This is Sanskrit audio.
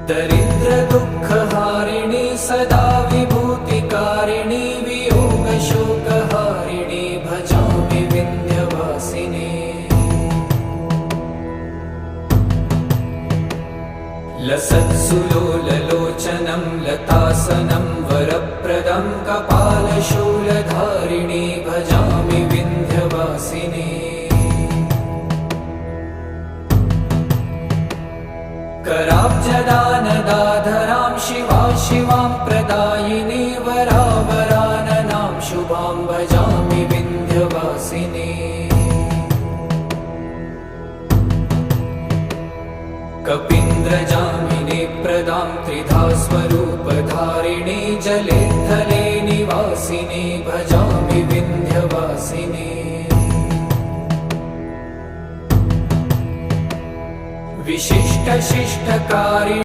दरिद्रदुःखहारिणी सदा विभूतिकारिणी वियोगशोकहारिणी भजामि विन्ध्यवासिनी। लसत्सुलोललोचनं लतासनं वरप्रदं कपालशूलधारिणी भजामि विन्ध्यवासिनी। कराब्जदानदाधरां शिवां प्रदायिनी वरावराननां शुभां भजामि विन्ध्यवासिनी। कपीन्द्रजामिनी प्रदां त्रिधा स्वरूपधारिणी जले थले निवासिनी भजामि विन्ध्यवासिनी। विशिष्टशिष्टकारिणी